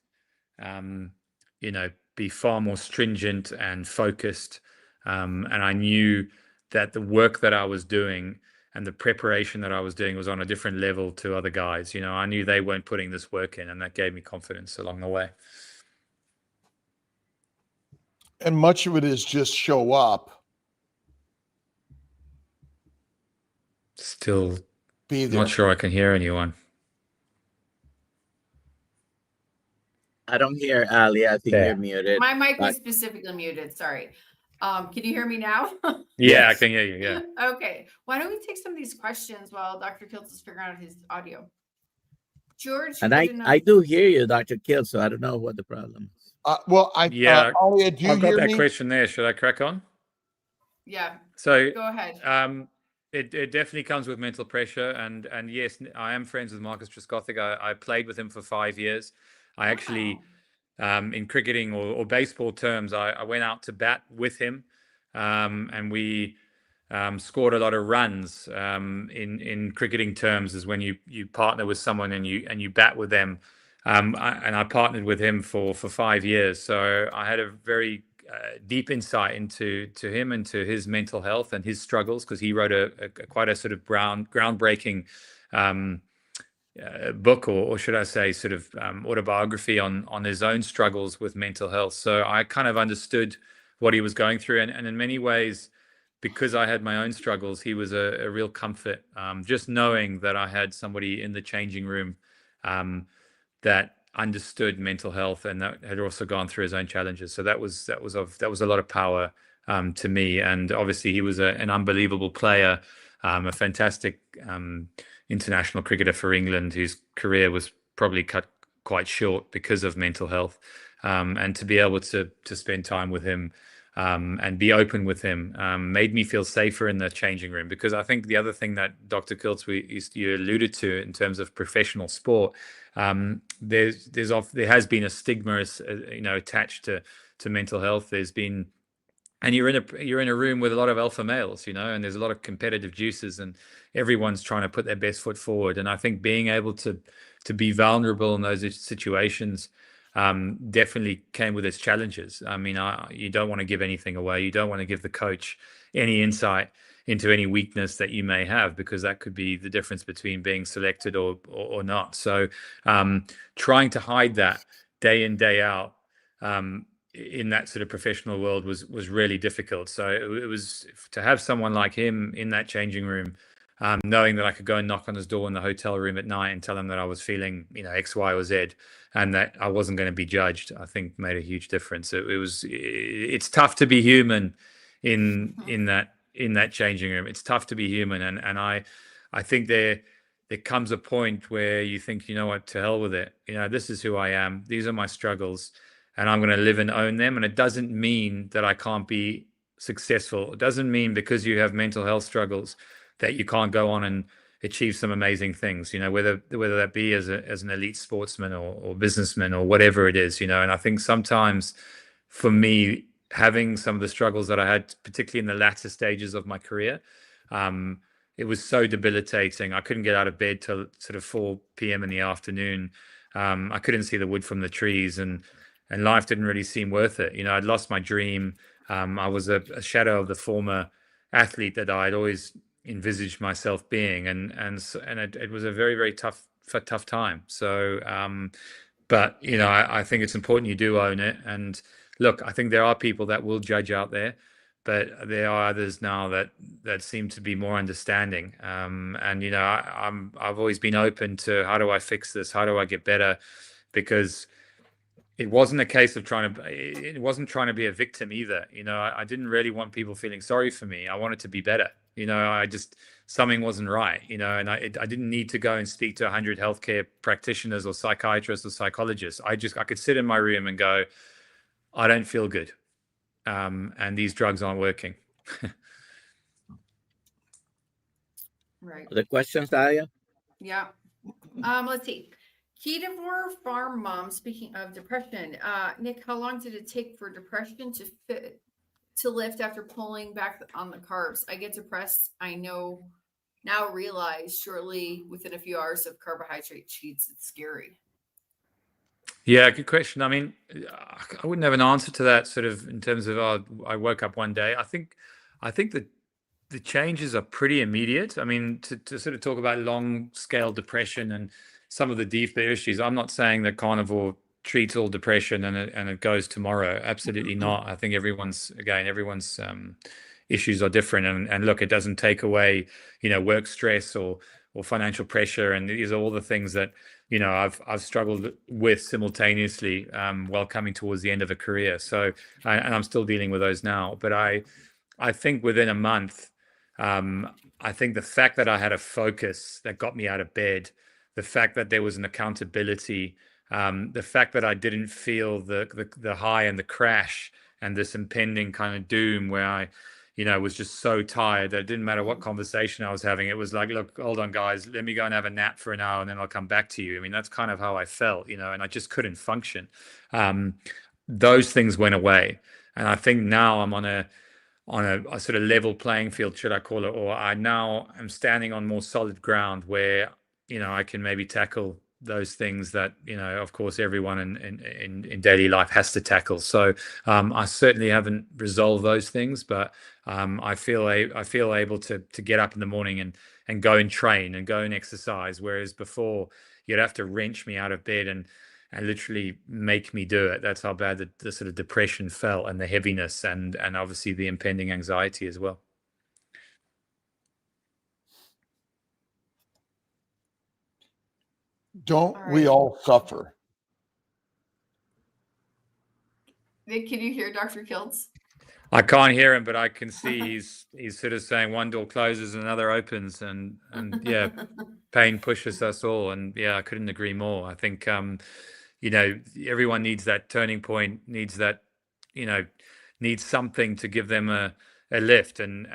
be far more stringent and focused. And I knew that the work that I was doing and the preparation that I was doing was on a different level to other guys. I knew they weren't putting this work in, and that gave me confidence along the way. And much of it is just show up. Still Be there. not sure I can hear anyone. I don't hear Ali. I think Yeah. you're muted. My mic was specifically muted. Sorry. Can you hear me now? Yeah, Yes. I can hear you. Yeah. Okay. Why don't we take some of these questions while Dr. Kiltz is figuring out his audio? George, And I do hear you, Dr. Kill, so I don't know what the problem is. Yeah. Alia, do you I've got hear that me? question there. Should I crack on? Yeah. So Go ahead. it definitely comes with mental pressure, and yes, I am friends with Marcus Trescothic. I played with him for 5 years. I actually in cricketing or baseball terms, I went out to bat with him, and we scored a lot of runs. In cricketing terms, is when you partner with someone and you bat with them. I partnered with him for 5 years, so I had a very deep insight into him and to his mental health and his struggles, because he wrote a quite a sort of groundbreaking book, or should I say, sort of autobiography on his own struggles with mental health. So I kind of understood what he was going through, and in many ways, because I had my own struggles, he was a real comfort. Just knowing that I had somebody in the changing room that understood mental health and that had also gone through his own challenges. So that was a lot of power to me. And obviously, he was an unbelievable player, a fantastic international cricketer for England, whose career was probably cut quite short because of mental health. And to be able to spend time with him and be open with him made me feel safer in the changing room. Because I think the other thing that Dr. Kiltz, you alluded to in terms of professional sport, there has been a stigma, attached to mental health. There's been, and you're in a room with a lot of alpha males, and there's a lot of competitive juices, and everyone's trying to put their best foot forward. And I think being able to be vulnerable in those situations definitely came with its challenges. I mean, you don't want to give anything away. You don't want to give the coach any insight into any weakness that you may have, because that could be the difference between being selected or not. So trying to hide that day in, day out in that sort of professional world was really difficult. So it was to have someone like him in that changing room, knowing that I could go and knock on his door in the hotel room at night and tell him that I was feeling, X, Y, or Z, and that I wasn't going to be judged, I think made a huge difference. It's tough to be human in that changing room. It's tough to be human, and I think there comes a point where you think, you know what, to hell with it. This is who I am. These are my struggles, and I'm going to live and own them. And it doesn't mean that I can't be successful. It doesn't mean because you have mental health struggles that you can't go on and achieve some amazing things, whether that be as an elite sportsman or businessman or whatever it is, And I think sometimes for me, having some of the struggles that I had, particularly in the latter stages of my career, it was so debilitating. I couldn't get out of bed till sort of 4 p.m. in the afternoon. I couldn't see the wood from the trees, and life didn't really seem worth it. I'd lost my dream. I was a shadow of the former athlete that I'd always envisaged myself being, and it was a very, very tough time. So but I think it's important you do own it. And look, I think there are people that will judge out there, but there are others now that seem to be more understanding. And I've always been open to, how do I fix this? How do I get better? Because it wasn't a case of trying to be a victim either. I didn't really want people feeling sorry for me. I wanted to be better. Something wasn't right, and I didn't need to go and speak to 100 healthcare practitioners or psychiatrists or psychologists. I could sit in my room and go, I don't feel good. And these drugs aren't working. Right. The questions, Daria? Yeah. Let's see. Ketovore farm mom. Speaking of depression, Nick, how long did it take for depression to lift after pulling back on the carbs? I get depressed. I realize shortly within a few hours of carbohydrate cheats. It's scary. Yeah, good question. I mean, I wouldn't have an answer to that sort of in terms of, I woke up one day. I think that the changes are pretty immediate. I mean, to sort of talk about long scale depression and some of the deeper issues, I'm not saying that carnivore treats all depression and it goes tomorrow. Absolutely not. I think everyone's issues are different. And look, it doesn't take away, work stress or financial pressure. And these are all the things that, I've struggled with simultaneously while coming towards the end of a career. So, and I'm still dealing with those now. But I think within a month, I think the fact that I had a focus that got me out of bed, the fact that there was an accountability, the fact that I didn't feel the high and the crash and this impending kind of doom where I, was just so tired that it didn't matter what conversation I was having. It was like, look, hold on, guys, let me go and have a nap for an hour and then I'll come back to you. I mean, that's kind of how I felt, and I just couldn't function. Those things went away. And I think now I'm on a sort of level playing field, should I call it, or I now am standing on more solid ground where, I can maybe tackle those things that, of course, everyone in daily life has to tackle. So I certainly haven't resolved those things, but I feel able to get up in the morning and go and train and go and exercise. Whereas before you'd have to wrench me out of bed and literally make me do it. That's how bad the sort of depression felt, and the heaviness, and obviously the impending anxiety as well. Don't All we right. all suffer? Nick, can you hear Dr. Kiltz? I can't hear him, but I can see he's sort of saying one door closes and another opens, and yeah, pain pushes us all. And yeah, I couldn't agree more. I think everyone needs that turning point, needs that, needs something to give them a lift, and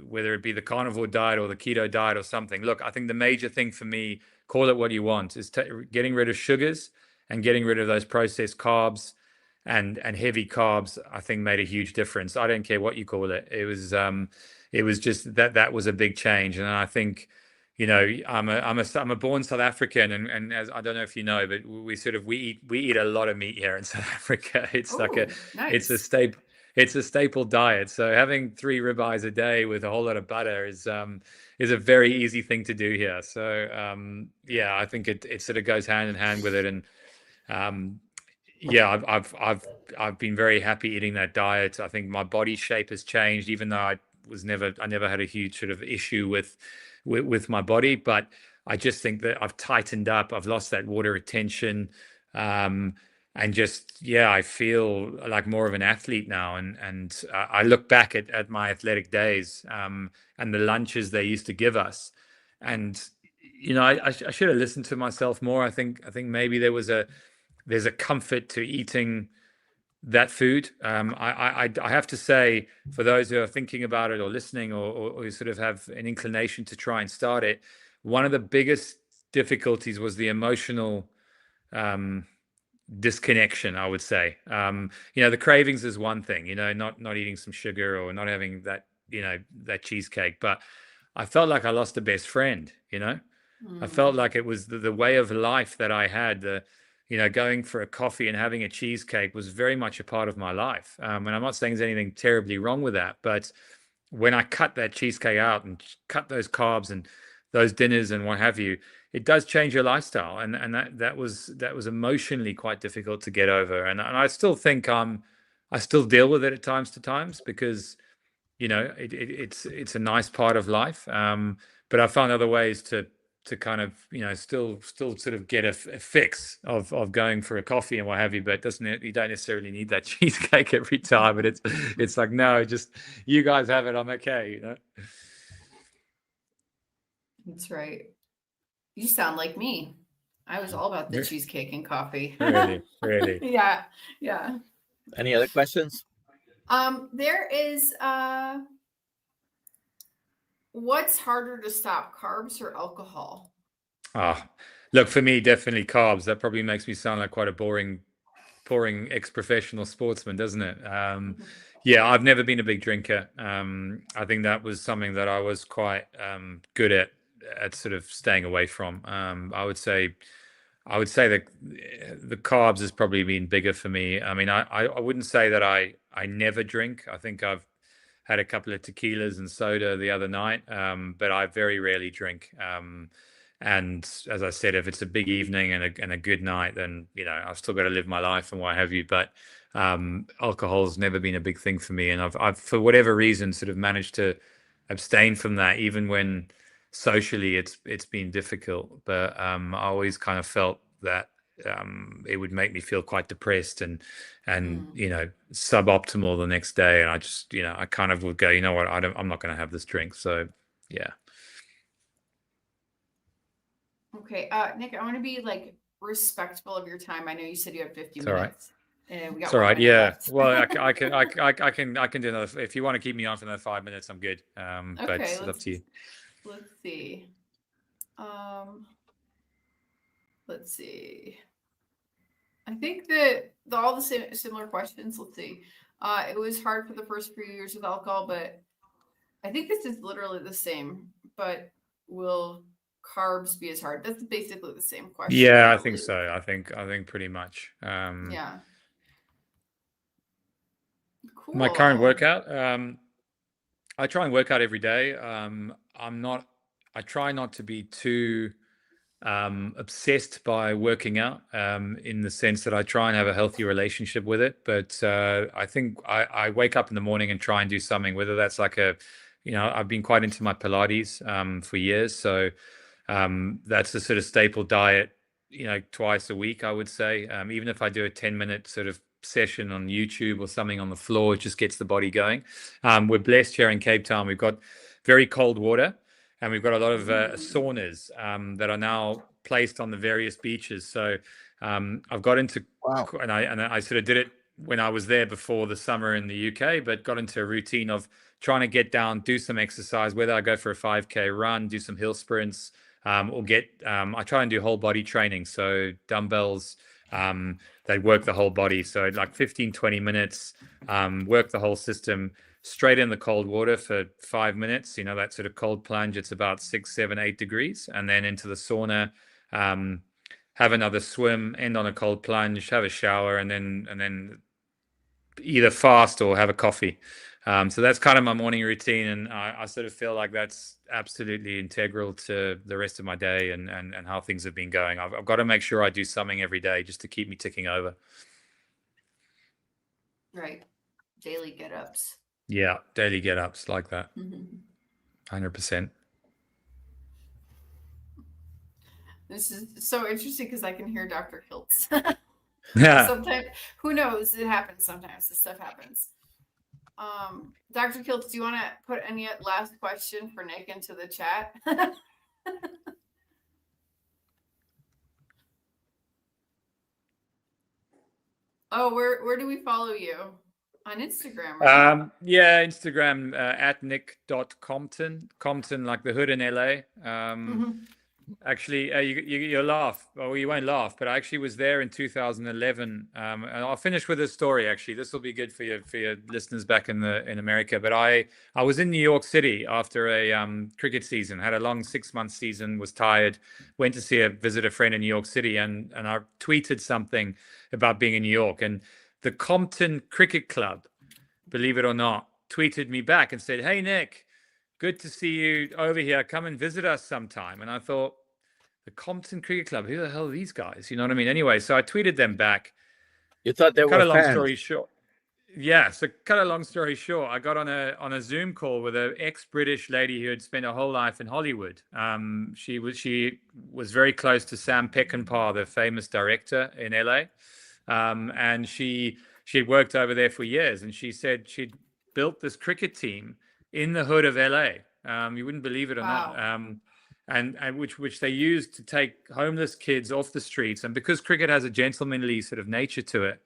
whether it be the carnivore diet or the keto diet or something. Look, I think the major thing for me, call it what you want, is getting rid of sugars and getting rid of those processed carbs and heavy carbs. I think made a huge difference. I don't care what you call it. It was just that was a big change. And I think, I'm a born South African, and as I don't know if you know, but we eat a lot of meat here in South Africa. It's nice. it's a staple diet. So having 3 ribeyes a day with a whole lot of butter is a very easy thing to do here. So yeah, I think it sort of goes hand in hand with it. And yeah, I've been very happy eating that diet. I think my body shape has changed, even though I never had a huge sort of issue with my body, but I just think that I've tightened up. I've lost that water retention, and just I feel like more of an athlete now. And I look back at my athletic days, and the lunches they used to give us, and I should have listened to myself more. I think maybe there's a comfort to eating that food. I have to say, for those who are thinking about it or listening, or who sort of have an inclination to try and start it, one of the biggest difficulties was the emotional disconnection, I would say. The cravings is one thing, not eating some sugar or not having that, that cheesecake, but I felt like I lost a best friend. I felt like it was the way of life that I had. Going for a coffee and having a cheesecake was very much a part of my life. And I'm not saying there's anything terribly wrong with that, but when I cut that cheesecake out and cut those carbs and those dinners and what have you, it does change your lifestyle. And that was emotionally quite difficult to get over. And I still think I still deal with it at times because, it's a nice part of life. But I found other ways to kind of, still sort of get a fix of going for a coffee and what have you, but you don't necessarily need that cheesecake every time. But it's like, no, just you guys have it, I'm okay. That's right. You sound like me. I was all about the cheesecake and coffee. Really. Yeah. Any other questions? There is what's harder to stop, carbs or alcohol? Look, for me, definitely carbs. That probably makes me sound like quite a boring ex-professional sportsman, doesn't it? Yeah, I've never been a big drinker. I think that was something that I was quite good at sort of staying away from. I would say that the carbs has probably been bigger for me. I mean, I wouldn't say that I never drink. I think I've had a couple of tequilas and soda the other night, but I very rarely drink. And as I said, if it's a big evening and a good night, then I've still got to live my life and what have you. But alcohol's never been a big thing for me, and I've for whatever reason sort of managed to abstain from that, even when socially it's been difficult. But I always kind of felt that it would make me feel quite depressed and suboptimal the next day, and I just I kind of would go, what, I'm not going to have this drink. So yeah. Okay, Nick, I want to be like respectful of your time. I know you said you have 50 It's all right. minutes. And we got It's all 1 right. minute Yeah. left. Well, I can do another. If you want to keep me on for another 5 minutes, I'm good. But Okay, it's up to you. let's see. Let's see. I think that all the same similar questions. Let's see. It was hard for the first few years with alcohol, but I think this is literally the same. But will carbs be as hard? That's basically the same question. Yeah, I think so. I think pretty much. Yeah. Cool. My current workout, I try and work out every day. I try not to be too obsessed by working out, in the sense that I try and have a healthy relationship with it. But I think I wake up in the morning and try and do something, whether that's like I've been quite into my Pilates for years. So that's the sort of staple diet, twice a week, I would say. Even if I do a 10-minute sort of session on YouTube or something on the floor, it just gets the body going. We're blessed here in Cape Town. We've got very cold water, and we've got a lot of saunas that are now placed on the various beaches. So I've got into, Wow. and I sort of did it when I was there before the summer in the UK, but got into a routine of trying to get down, do some exercise, whether I go for a 5K run, do some hill sprints, or I try and do whole body training. So dumbbells, they work the whole body. So like 15, 20 minutes, work the whole system, straight in the cold water for 5 minutes, that sort of cold plunge. It's about 6, 7, 8 degrees, and then into the sauna, have another swim, end on a cold plunge, have a shower, and then either fast or have a coffee. So that's kind of my morning routine, and I sort of feel like that's absolutely integral to the rest of my day and how things have been going. I've got to make sure I do something every day just to keep me ticking over. Right. Daily get-ups. Yeah, daily get-ups like that. 100%. This is so interesting because I can hear Dr. Hiltz. Yeah. Sometimes, who knows? It happens sometimes. This stuff happens. Dr. Kiltz, do you want to put any last question for Nick into the chat? Oh, where do we follow you? On Instagram, right? Yeah, Instagram, at nick.compton. Compton, like the hood in LA. Actually, you'll laugh. Well, you won't laugh, but I actually was there in 2011. And I'll finish with a story. Actually, this will be good for your listeners back in America. But I was in New York City after a cricket season. Had a long 6-month season. Was tired. Went to visit a friend in New York City, and I tweeted something about being in New York. And the Compton Cricket Club, believe it or not, tweeted me back and said, "Hey Nick, good to see you over here. Come and visit us sometime." And I thought, the Compton Cricket Club, who the hell are these guys? You know what I mean? Anyway, so I tweeted them back. You thought they were Cut a long fans? story short. Yeah, so cut a long story short, I got on a Zoom call with an ex-British lady who had spent her whole life in Hollywood. She was very close to Sam Peckinpah, the famous director in LA. And she had worked over there for years, and she said she'd built this cricket team in the hood of LA. You wouldn't believe it or not. And which they used to take homeless kids off the streets. And because cricket has a gentlemanly sort of nature to it,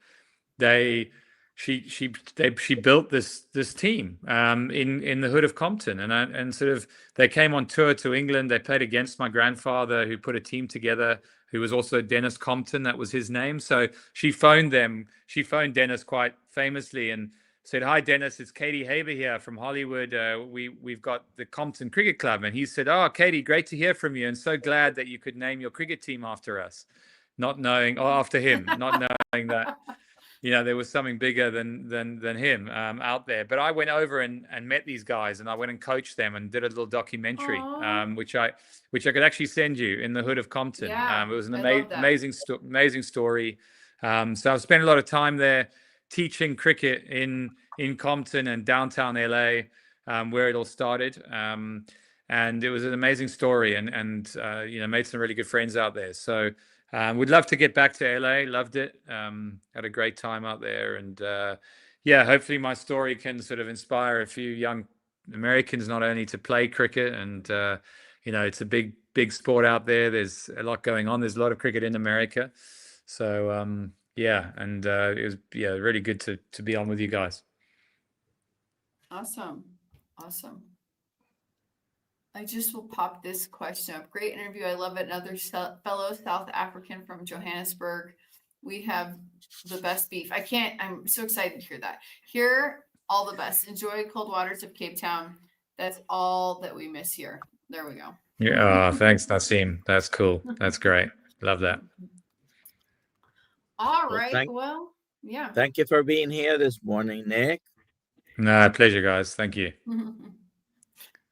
she built this team in the hood of Compton, and sort of they came on tour to England. They played against my grandfather, who put a team together, who was also Dennis Compton. That was his name. So she phoned Dennis quite famously and said, "Hi Dennis, it's Katie Haber here from Hollywood. We've got the Compton Cricket Club." And he said, "Oh, Katie, great to hear from you, and so glad that you could name your cricket team after us," after him, not knowing that there was something bigger than him out there. But I went over and met these guys, and I went and coached them and did a little documentary, which I could actually send you, in the hood of Compton. Yeah, it was an amazing story. So I've spent a lot of time there teaching cricket in Compton and downtown LA, where it all started. And it was an amazing story, and made some really good friends out there. So we'd love to get back to LA. Loved it. Had a great time out there. And hopefully my story can sort of inspire a few young Americans, not only to play cricket, and it's a big sport out there. There's a lot going on. There's a lot of cricket in America. So yeah, and it was really good to be on with you guys. Awesome. Awesome. I just will pop this question up. Great interview. I love it. Another fellow South African from Johannesburg. We have the best beef. I'm so excited to hear that. Here, all the best. Enjoy cold waters of Cape Town. That's all that we miss here. There we go. Yeah, thanks, Nassim. That's cool. That's great. Love that. All Well, right. Well, yeah. Thank you for being here this morning, Nick. No, pleasure, guys. Thank you.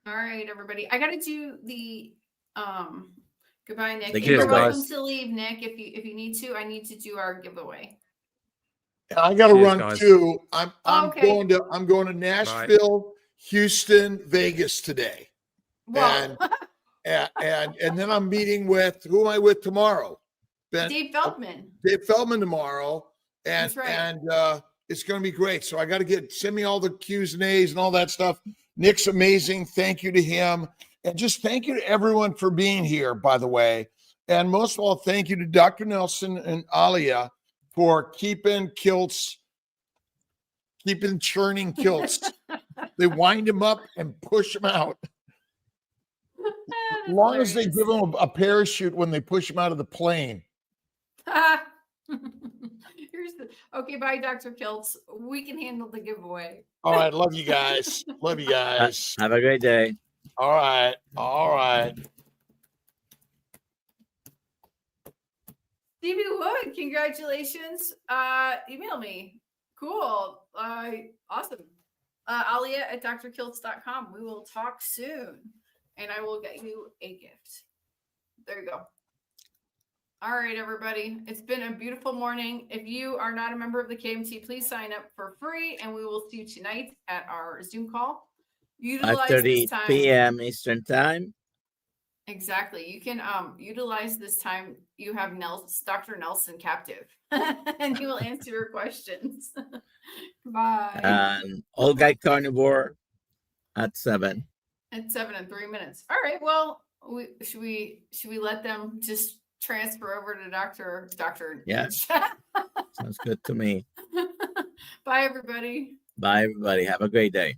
All right, everybody. I got to do the goodbye, Nick. The You're welcome guys. to leave, Nick, if you need to. I need to do our giveaway. I got to Cheers, run guys. too. I'm Okay. going to Nashville, Houston, Vegas today. Whoa. And then I'm meeting with, who am I with tomorrow? Dave Feldman. Dave Feldman tomorrow. And, That's right. and it's going to be great. So I got to send me all the Q's and A's and all that stuff. Nick's amazing. Thank you to him. And just thank you to everyone for being here, by the way. And most of all, thank you to Dr. Nelson and Alia for keeping churning kilts. They wind them up and push them out. As long as they give them a parachute when they push them out of the plane. Okay, bye, Dr. Kilts. We can handle the giveaway. All right. Love you guys. Love you guys. Have a great day. All right. All right. Stevie Wood, congratulations. Email me. Cool. Awesome. Alia at drkilts.com. We will talk soon. And I will get you a gift. There you go. All right, everybody. It's been a beautiful morning. If you are not a member of the KMT, please sign up for free, and we will see you tonight at our Zoom call. Utilize 5:30 this time. p.m. Eastern Time. Exactly. You can utilize this time. You have Dr. Nelson captive, and he will answer your questions. Bye. And All Guy Carnivore at 7. At 7 and 3 minutes. All right. Well, should we let them just transfer over to Dr. Yeah. Sounds good to me. Bye, everybody. Bye, everybody. Have a great day.